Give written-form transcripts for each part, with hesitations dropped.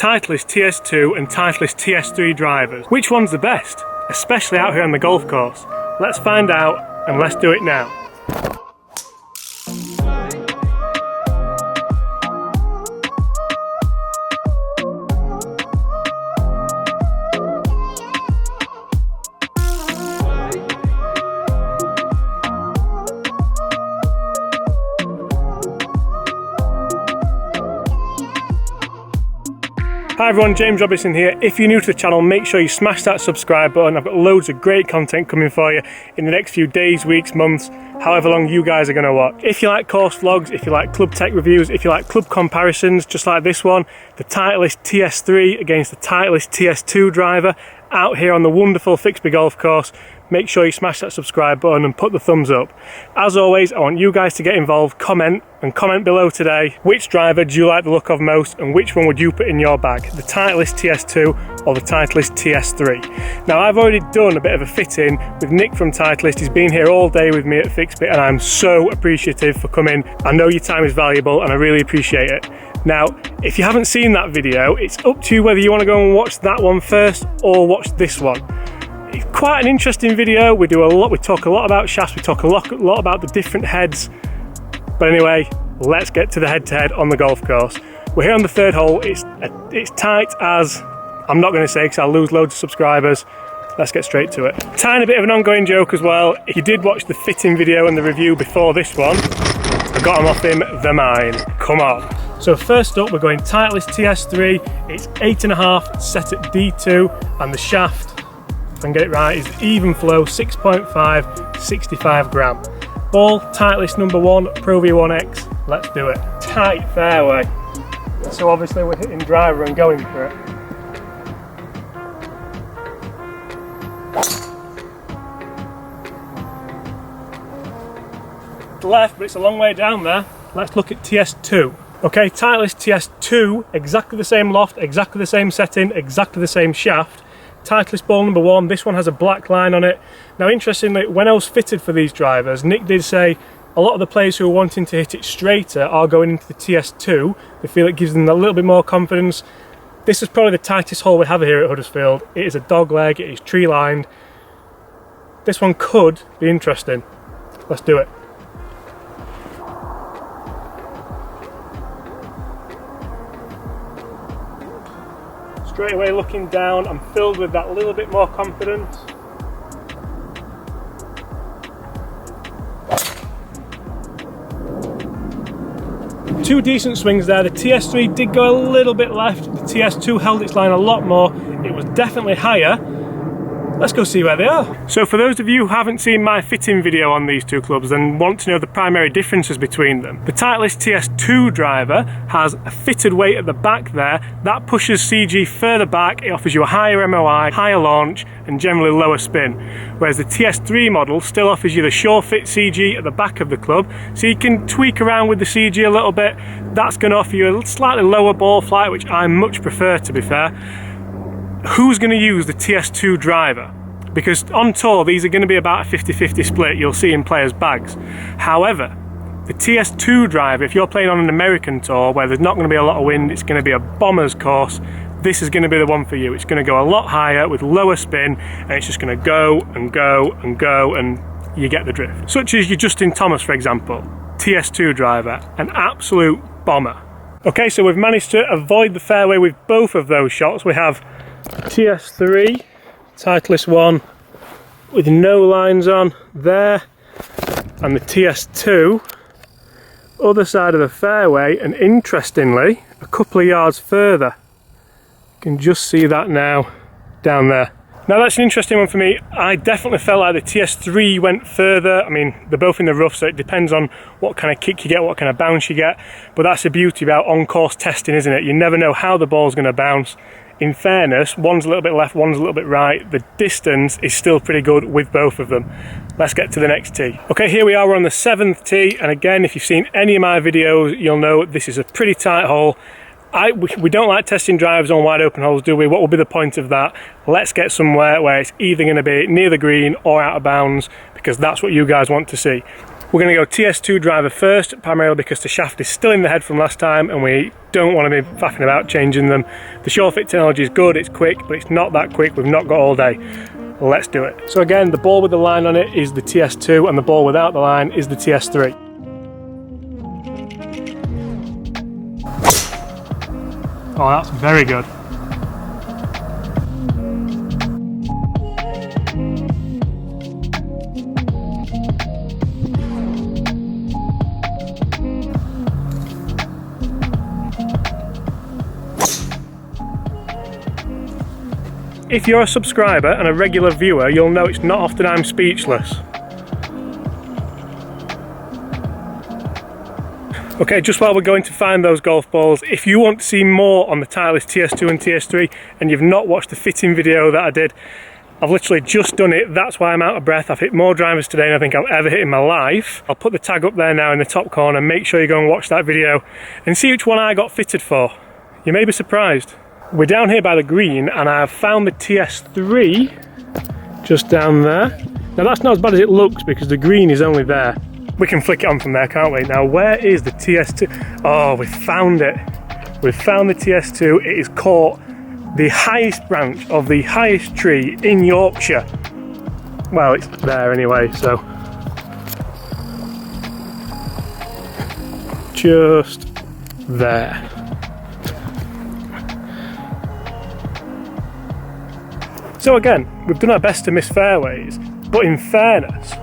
Titleist TS2 and Titleist TS3 drivers. Which one's the best? Especially out here on the golf course. Let's find out, and let's do it now. Hi everyone, James Robinson here. If you're new to the channel, make sure you smash that subscribe button. I've got loads of great content coming for you in the next few days, weeks, months, however long you guys are going to watch. If you like course vlogs, if you like club tech reviews, if you like club comparisons, just like this one, the Titleist TS3 against the Titleist TS2 driver out here on the wonderful Fixby golf course, make sure you smash that subscribe button and put the thumbs up. As always, I want you guys to get involved, comment below today. Which driver do you like the look of most, and which one would you put in your bag? The Titleist TS2 or the Titleist TS3? Now, I've already done a bit of a fit-in with Nick from Titleist. He's been here all day with me at Fixby, and I'm so appreciative for coming. I know your time is valuable, and I really appreciate it. Now, if you haven't seen that video, it's up to you whether you want to go and watch that one first or watch this one. It's quite an interesting video. We talk a lot about shafts, we talk a lot about the different heads. But anyway, let's get to the head-to-head on the golf course. We're here on the third hole. It's tight as, I'm not going to say because I'll lose loads of subscribers. Let's get straight to it. Tiny bit of an ongoing joke as well. If you did watch the fitting video and the review before this one, I got them off him, they're mine. Come on. So first up, we're going Titleist TS3. It's 8.5 set at D2, and the shaft, if I can get it right, is even flow 6.5, 65 gram. Ball, Titleist number 1, Pro V1X. Let's do it. Tight fairway. So obviously we're hitting driver and going for it. Left, but it's a long way down there. Let's look at TS2. Okay, Titleist TS2, exactly the same loft, exactly the same setting, exactly the same shaft. Titleist ball number 1, this one has a black line on it. Now interestingly, when I was fitted for these drivers, Nick did say a lot of the players who are wanting to hit it straighter are going into the TS2. They feel it gives them a little bit more confidence. This is probably the tightest hole we have here at Huddersfield. It is a dog leg, it is tree lined. This one could be interesting. Let's do it. Straight away looking down, I'm filled with that little bit more confidence. Two decent swings there. The TS3 did go a little bit left. The TS2 held its line a lot more. It was definitely higher. Let's go see where they are. So for those of you who haven't seen my fitting video on these two clubs and want to know the primary differences between them, the Titleist TS2 driver has a fitted weight at the back there. That pushes CG further back. It offers you a higher MOI, higher launch, and generally lower spin. Whereas the TS3 model still offers you the sure fit CG at the back of the club, so you can tweak around with the CG a little bit. That's going to offer you a slightly lower ball flight, which I much prefer, to be fair. Who's going to use the TS2 driver? Because on tour these are going to be about a 50-50 split you'll see in players' bags. However, the TS2 driver, if you're playing on an American tour where there's not going to be a lot of wind, it's going to be a bomber's course, this is going to be the one for you. It's going to go a lot higher with lower spin, and it's just going to go and go and go, and you get the drift. Such as your Justin Thomas, for example, TS2 driver, an absolute bomber. Okay, so we've managed to avoid the fairway with both of those shots. We have TS3, Titleist 1 with no lines on there, and the TS2 other side of the fairway, and interestingly a couple of yards further. You can just see that now down there. Now that's an interesting one for me. I definitely felt like the TS3 went further. I mean, they're both in the rough, so it depends on what kind of kick you get, what kind of bounce you get, but that's the beauty about on-course testing, isn't it? You never know how the ball's going to bounce. In fairness, one's a little bit left, one's a little bit right. The distance is still pretty good with both of them. Let's get to the next tee. Okay, here we are, we're on the 7th tee, and again, if you've seen any of my videos, you'll know this is a pretty tight hole. We don't like testing drives on wide open holes, do we? What will be the point of that? Let's get somewhere where it's either going to be near the green or out of bounds, because that's what you guys want to see. We're going to go TS2 driver first, primarily because the shaft is still in the head from last time and we don't want to be faffing about changing them. The Sure Fit technology is good, it's quick, but it's not that quick, we've not got all day. Let's do it. So again, the ball with the line on it is the TS2 and the ball without the line is the TS3. Oh, that's very good. If you're a subscriber and a regular viewer, you'll know it's not often I'm speechless. Okay, just while we're going to find those golf balls, if you want to see more on the Titleist TS2 and TS3 and you've not watched the fitting video that I did, I've literally just done it. That's why I'm out of breath. I've hit more drivers today than I think I've ever hit in my life. I'll put the tag up there now in the top corner. Make sure you go and watch that video and see which one I got fitted for. You may be surprised. We're down here by the green and I've found the TS3 just down there. Now that's not as bad as it looks because the green is only there. We can flick it on from there, can't we? Now where is the TS2? Oh, we found it. We've found the TS2. It is caught the highest branch of the highest tree in Yorkshire. Well, it's there anyway, so. Just there. So again, we've done our best to miss fairways, but in fairness,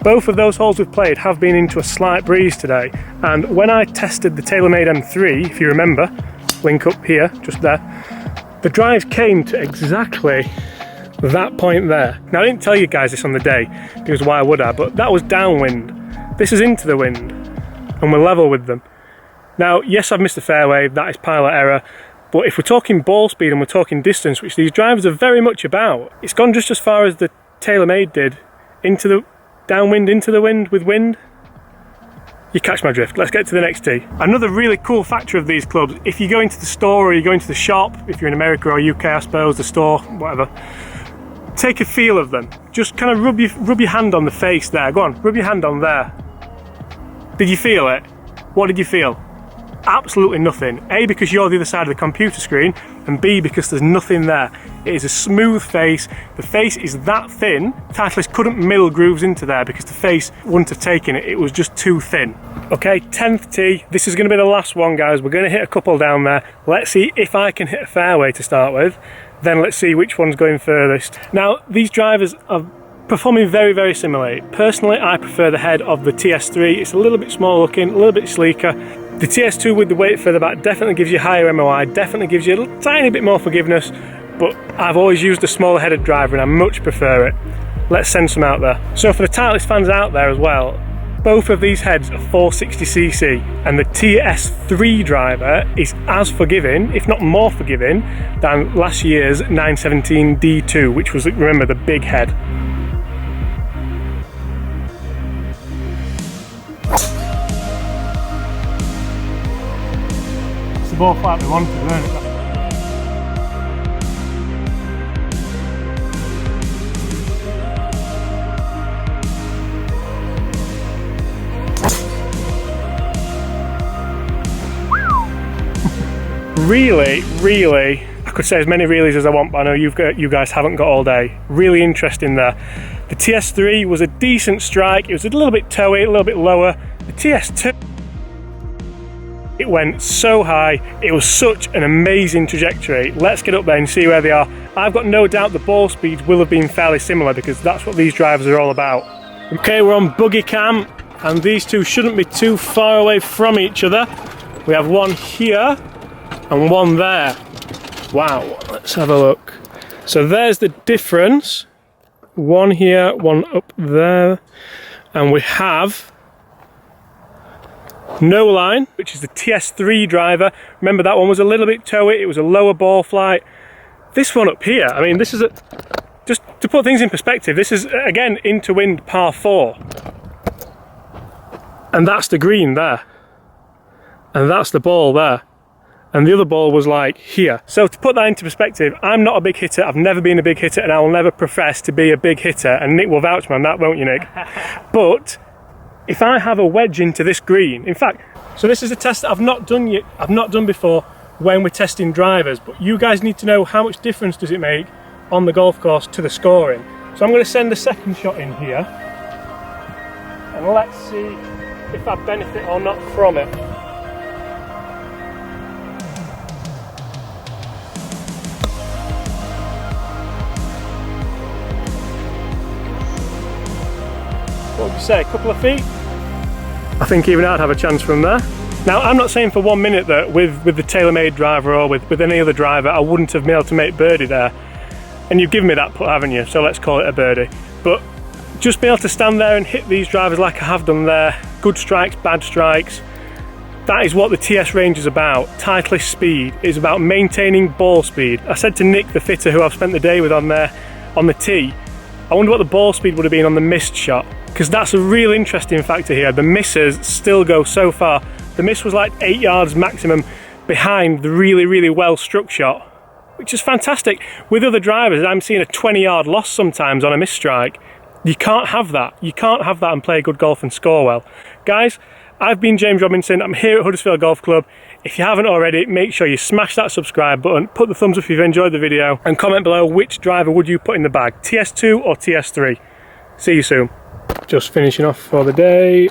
both of those holes we've played have been into a slight breeze today, and when I tested the TaylorMade M3, if you remember, link up here, just there, the drives came to exactly that point there. Now I didn't tell you guys this on the day, because why would I, but that was downwind. This is into the wind, and we're level with them. Now, yes, I've missed the fairway, that is pilot error, but if we're talking ball speed and we're talking distance, which these drivers are very much about, it's gone just as far as the TaylorMade did, into the downwind, into the wind with wind. You catch my drift. Let's get to the next tee. Another really cool factor of these clubs, if you go into the store or you go into the shop, if you're in America or UK I suppose, the store, whatever, take a feel of them. Just kind of rub your hand on the face there. Go on, rub your hand on there. Did you feel it? What did you feel? Absolutely nothing. A, because you're the other side of the computer screen, and B, because there's nothing there. It is a smooth face. The face is that thin, Titleist couldn't mill grooves into there because the face wouldn't have taken it. It was just too thin. Okay, 10th tee. This is going to be the last one, guys. We're going to hit a couple down there. Let's see if I can hit a fairway to start with. Then let's see which one's going furthest. Now, these drivers are performing very, very similarly. Personally, I prefer the head of the TS3. It's a little bit smaller looking, a little bit sleeker. The TS2 with the weight further back definitely gives you higher MOI, definitely gives you a tiny bit more forgiveness, but I've always used a smaller headed driver and I much prefer it. Let's send some out there. So for the Titleist fans out there as well, both of these heads are 460cc and the TS3 driver is as forgiving, if not more forgiving, than last year's 917 D2, which was, remember, the big head. The ball flat we wanted, weren't it? Really, I could say as many reelies as I want, but I know you guys haven't got all day. Really interesting there. The TS3 was a decent strike. It was a little bit toey, a little bit lower. The TS2, it went so high, it was such an amazing trajectory. Let's get up there and see where they are. I've got no doubt the ball speeds will have been fairly similar because that's what these drivers are all about. Okay, we're on Boogie Cam and these two shouldn't be too far away from each other. We have one here and one there. Wow, let's have a look. So there's the difference. One here, one up there. And we have no line, which is the TS3 driver. Remember that one was a little bit toey, it was a lower ball flight. This one up here, I mean, this is just to put things in perspective, this is again into wind par 4. And that's the green there. And that's the ball there. And the other ball was like here. So to put that into perspective, I'm not a big hitter, I've never been a big hitter, and I will never profess to be a big hitter, and Nick will vouch me on that, won't you, Nick? But if I have a wedge into this green, in fact, so this is a test that I've not done yet, I've not done before when we're testing drivers, but you guys need to know how much difference does it make on the golf course to the scoring. So I'm going to send the second shot in here, and let's see if I benefit or not from it. What would you say, a couple of feet? I think even I'd have a chance from there. Now, I'm not saying for 1 minute that with the TaylorMade driver or with any other driver I wouldn't have been able to make birdie there. And you've given me that putt, haven't you? So let's call it a birdie. But just being able to stand there and hit these drivers like I have done there, good strikes, bad strikes, that is what the TS range is about. Titleist speed is about maintaining ball speed. I said to Nick the fitter, who I've spent the day with on there, on the tee, I wonder what the ball speed would have been on the missed shot, because that's a real interesting factor here. The misses still go so far. The miss was like 8 yards maximum behind the really, really well struck shot, which is fantastic. With other drivers, I'm seeing a 20-yard loss sometimes on a miss strike. You can't have that. You can't have that and play good golf and score well. Guys, I've been James Robinson. I'm here at Huddersfield Golf Club. If you haven't already, make sure you smash that subscribe button, put the thumbs up if you've enjoyed the video, and comment below which driver would you put in the bag, TS2 or TS3. See you soon. Just finishing off for the day.